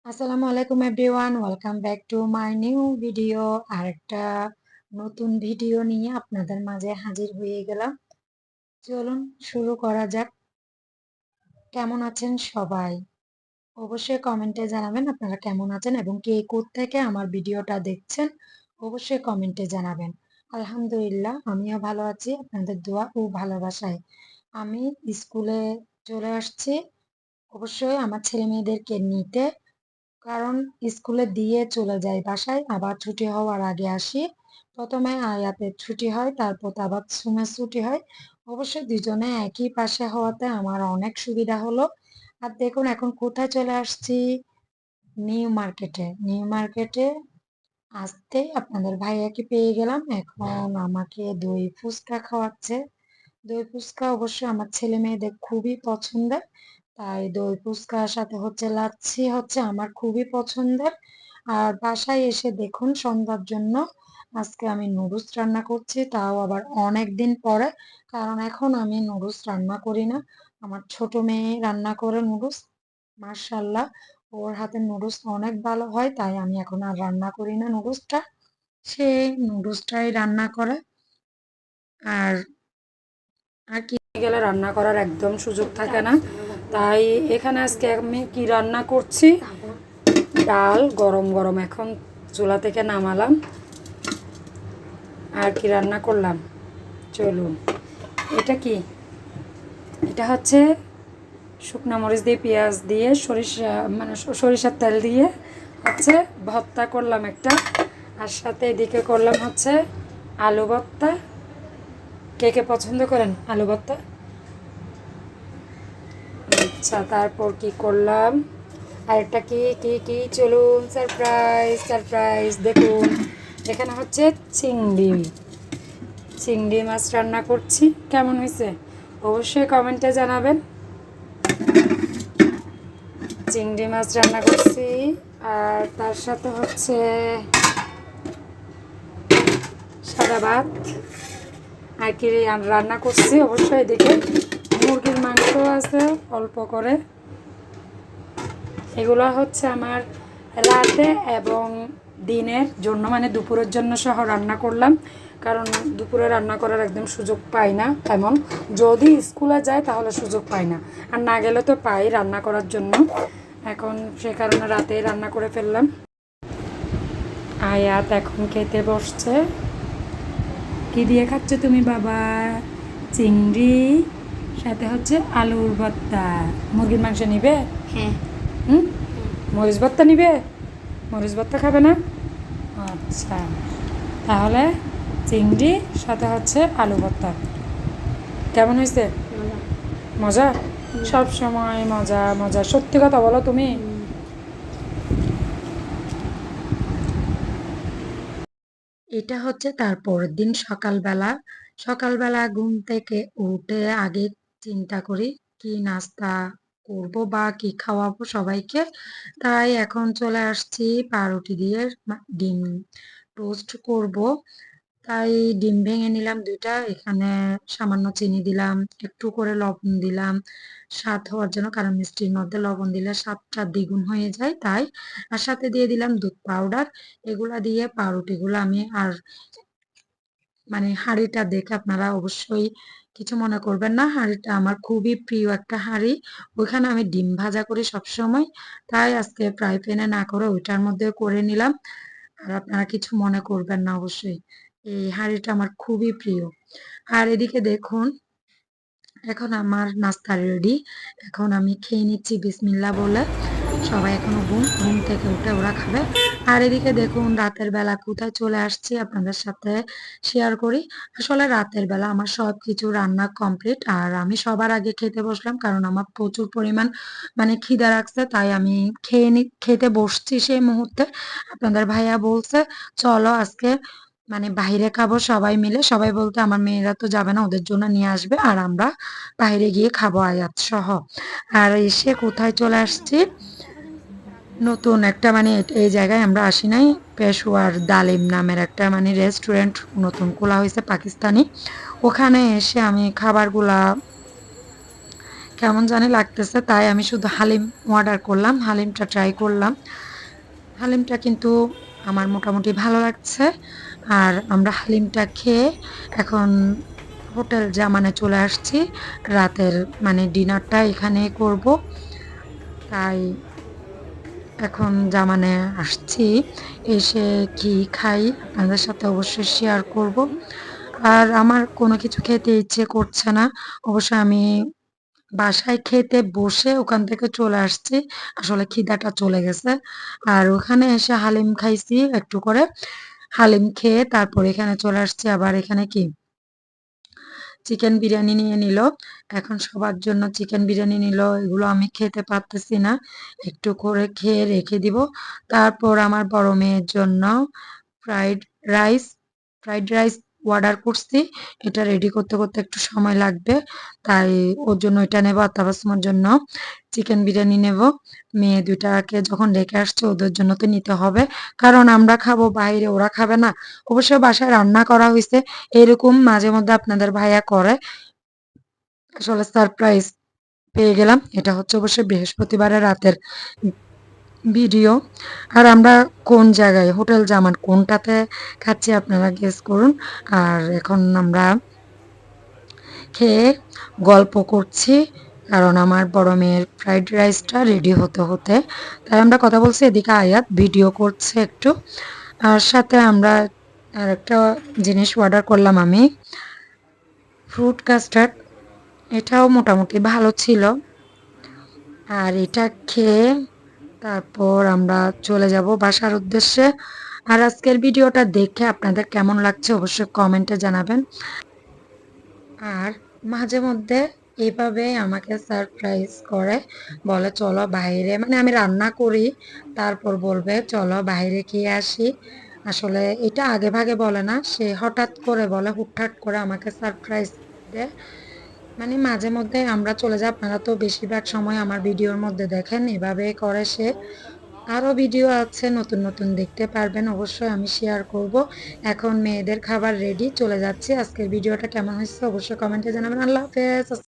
আসসালামু আলাইকুম everyone, welcome back to my new video. আরেকটা নতুন ভিডিও নিয়ে আপনাদের মাঝে হাজির হয়ে গেলাম। চলুন শুরু করা যাক। কেমন আছেন সবাই? অবশ্যই কমেন্টে জানাবেন আপনারা কেমন আছেন এবং কে কোত্থেকে আমার ভিডিওটা দেখছেন অবশ্যই কমেন্টে জানাবেন। আলহামদুলিল্লাহ, আমিও ভালো আছি আপনাদের দোয়া ও ভালোবাসায়। আমি স্কুলে চলে আসছি অবশ্যই আমার ছেলে মেয়েদেরকে নিতে, কারণ স্কুলে দিয়ে চলে যাই বাসায়, আবার ছুটি হওয়ার আগে আসি। প্রথমে আয়াতের ছুটি হয়, তারপর আবার সুমের ছুটি হয়। অবশ্যই দুজনে একই পাশে হওয়াতে আমার অনেক সুবিধা হলো। আর দেখুন এখন কোথায় চলে আসছি, নিউ মার্কেটে আসতেই আপনাদের ভাইয়াকে পেয়ে গেলাম। এখন আমাকে দই ফুচকা খাওয়াচ্ছে। দই ফুচকা অবশ্যই আমার ছেলে মেয়েদের খুবই পছন্দের, তাই দই ফুচকার সাথে হচ্ছে লাচ্ছি হচ্ছে আমার খুবই পছন্দের। আর বাসায় এসে দেখুন সন্ধ্যার জন্য আজকে আমি নুডলস রান্না করছি, তাও আবার অনেক দিন পরে। কারণ এখন আমি নুডলস রান্না করি না, আমার ছোট মেয়ে রান্না করে নুডলস। মার্শাল্লাহ, ওর হাতের নুডলস অনেক ভালো হয়, তাই আমি এখন আর রান্না করি না নুডলসটা, সে নুডলসটাই রান্না করে। আর আর কি গেলে রান্না করার একদম সুযোগ থাকে না, তাই এখানে আজকে আমি কি রান্না করছি, ডাল গরম গরম এখন চুলা থেকে নামালাম। আর কি রান্না করলাম চলুন, এটা কি, এটা হচ্ছে শুকনো মরিচ দিয়ে পেঁয়াজ দিয়ে সরিষা মানে সরিষার তেল দিয়ে হচ্ছে ভর্তা করলাম একটা। আর সাথে এদিকে করলাম হচ্ছে আলু ভর্তা। কে কে পছন্দ করেন আলু ভর্তা? আচ্ছা, তারপর কি করলাম, আরেকটা কি কি কি চলুন, সারপ্রাইজ সারপ্রাইজ দেখুন। এখানে হচ্ছে চিংড়ি চিংড়ি মাছ রান্না করছি। কেমন হয়েছে অবশ্যই কমেন্টে জানাবেন। চিংড়ি মাছ রান্না করছি, আর তার সাথে হচ্ছে সাদা ভাত আর কি রান্না করছি। অবশ্যই দেখে মুরগির মাংস আছে অল্প করে। এগুলো হচ্ছে আমার রাতে এবং দিনের জন্য মানে দুপুরের জন্য সহ রান্না করলাম, কারণ দুপুরে রান্না করার একদম সুযোগ পাই না তেমন। যদি স্কুলে যায় তাহলে সুযোগ পাই না, আর না গেলে তো পাই রান্না করার জন্য। এখন সে কারণে রাতেই রান্না করে ফেললাম। আয়াত এখন খেতে বসছে। কি দিয়ে খাচ্ছ তুমি বাবা? চিংড়ি, সাথে হচ্ছে আলুর ভর্তা। মুরগির মাংস নিবে? হ্যাঁ। হুম, মরিচ ভর্তা নিবে? মরিচ ভর্তা খাবে না? আচ্ছা, তাহলে চিংড়ি সাথে হচ্ছে আলু ভর্তা। কেমন হয়েছে? মজা? সব সময় মজা মজা, সত্যি কথা বলো তুমি। এটা হচ্ছে তার পরের দিন সকালবেলা। সকালবেলা ঘুম থেকে উঠে আগে চিন্তা করি কি নাস্তা করব বা কি খাওয়াবো সবাইকে। তাই এখন চলে আসছি পাউরুটি দিয়ে ডিম টোস্ট করব। তাই ডিম ভেঙে নিলাম দুইটা, এখানে সামান্য চিনি দিলাম, একটু করে লবণ দিলাম স্বাদ হওয়ার জন্য, কারণ মিষ্টির মধ্যে লবণ দিলে স্বাদটা দ্বিগুণ হয়ে যায় তাই। আর সাথে দিয়ে দিলাম দুধ পাউডার। এগুলা দিয়ে পাউরুটিগুলো আমি আর মানে হাঁড়িটা দেখে আপনারা অবশ্যই কিছু মনে করবেন না, হাঁড়িটা আমার খুবই প্রিয় একটা হাঁড়ি। ওইখানে আমি ডিম ভাজা করি সব সময়, তাই আজকে ফ্রাই প্যানে না করে ওইটার মধ্যে করে নিলাম। আর আপনারা কিছু মনে করবেন না অবশ্যই, এই হাঁড়িটা আমার খুবই প্রিয়। আর এদিকে দেখুন এখন আমার নাস্তা রেডি। এখন আমি খেয়ে নিচ্ছি বিসমিল্লা বলে। সবাই এখনো ঘুম ঘুম থেকে উঠে ওরা খাবে। আর এদিকে দেখুন রাতের বেলা কোথায় চলে আসছি আপনাদের সাথে শেয়ার করি। আসলে রাতের বেলা আমার সব কিছু রান্না কমপ্লিট, আর আমি সবার আগে খেতে বসলাম, কারণ আমার প্রচুর পরিমাণ মানে খিদা রাখছে, তাই আমি খেতে বসছি সেই মুহূর্তে। আপনাদের ভাইয়া বলছে চলো আজকে মানে বাইরে খাবো সবাই মিলে। সবাই বলতে আমার মেয়েরা তো যাবে না, ওদের জন্য নিয়ে আসবে আর আমরা বাইরে গিয়ে খাবো আয়াত সহ। আর এসে কোথায় চলে আসছি, নতুন একটা মানে এই জায়গায় আমরা আসি নাই, পেশোয়ার ডালিম নামের একটা মানে রেস্টুরেন্ট নতুন খোলা হয়েছে পাকিস্তানি। ওখানে এসে আমি খাবারগুলা কেমন জানি লাগতেছে, তাই আমি শুধু হালিম অর্ডার করলাম, হালিমটা ট্রাই করলাম। হালিমটা কিন্তু আমার মোটামুটি ভালো লাগছে। আর আমরা হালিমটা খেয়ে এখন হোটেল জামানে চলে আসছি। রাতের মানে ডিনারটা এখানেই করব। তাই এখন জামানে আসছি। এসে কি খাই আপনাদের সাথে অবশ্যই শেয়ার করব। আর আমার কোনো কিছু খেতে ইচ্ছে করছে না। অবশ্য আমি বাসায় খেতে বসে ওখান থেকে চলে আসছি। আসলে খিদাটা চলে গেছে। আর ওখানে এসে হালিম খাইছি একটু করে। হালিম খেয়ে তারপর এখানে চলে আসছি। আবার এখানে কি চিকেন বিরিয়ানি নিয়ে নিল। এখন সবার জন্য চিকেন বিরিয়ানি নিল। এগুলো আমি খেতে পারতেছি না। একটু করে খেয়ে রেখে দিব। তারপর আমার বড় মেয়ের জন্য fried rice fried rice order করছি। এটা রেডি করতে করতে একটু সময় লাগবে। তাই ওর জন্য এটা নেব। আর তাবাসসুমের জন্য চিকেন বিরিয়ানি নেব। মেয়ে দুটাকে যখন রেখে আসছে ওদের জন্য তো নিতে হবে। কারণ আমরা খাবো বাইরে, ওরা খাবে না। অবশ্য বাসায় রান্না করা হইছে। এরকম মাঝে মধ্যে আপনাদের ভাইয়া করে। আসলে সারপ্রাইজ পেয়ে গেলাম। এটা হচ্ছে অবশ্যই বৃহস্পতিবারের রাতের ভিডিও। আর আমরা কোন জায়গায় হোটেল জামান কোনটাতে খাচ্ছি আপনারা গেস করুন। আর এখন আমরা খেয়ে গল্প করছি। কারণ আমার বড় মেয়ের ফ্রাইড রাইসটা রেডি হতে হতে তাই আমরা কথা বলছি। এদিকে আয়াত ভিডিও করছে একটু। আর সাথে আমরা আর একটা জিনিস অর্ডার করলাম আমি, ফ্রুট কাস্টার্ড। এটাও মোটামুটি ভালো ছিল। আর এটা খেয়ে তারপর আমরা চলে যাব বাসার উদ্দেশ্যে। আর আজকের ভিডিওটা দেখে আপনাদের কেমন লাগছে অবশ্যই কমেন্টে জানাবেন। আর মাঝে মধ্যে এভাবে আমাকে সারপ্রাইজ করে, বলে চলো বাইরে, মানে আমি রান্না করি তারপর বলবে চলো বাইরে খেয়ে আসি। আসলে এটা আগে ভাগে বলে না, সে হঠাৎ করে বলে, হুটহাট করে আমাকে সারপ্রাইজ দেয়। মানে মাঝে মধ্যে আমরা চলে যাই, আপনারা তো বেশিরভাগ সময় আমার ভিডিওর মধ্যে দেখেন এভাবে করে সে। আরো ভিডিও আছে নতুন নতুন দেখতে পারবেন, অবশ্যই আমি শেয়ার করব। এখন মেয়েদের খাবার রেডি, চলে যাচ্ছি। আজকের ভিডিওটা কেমন হয়েছে অবশ্যই কমেন্টে জানাবেন। আল্লাহ হাফেজ।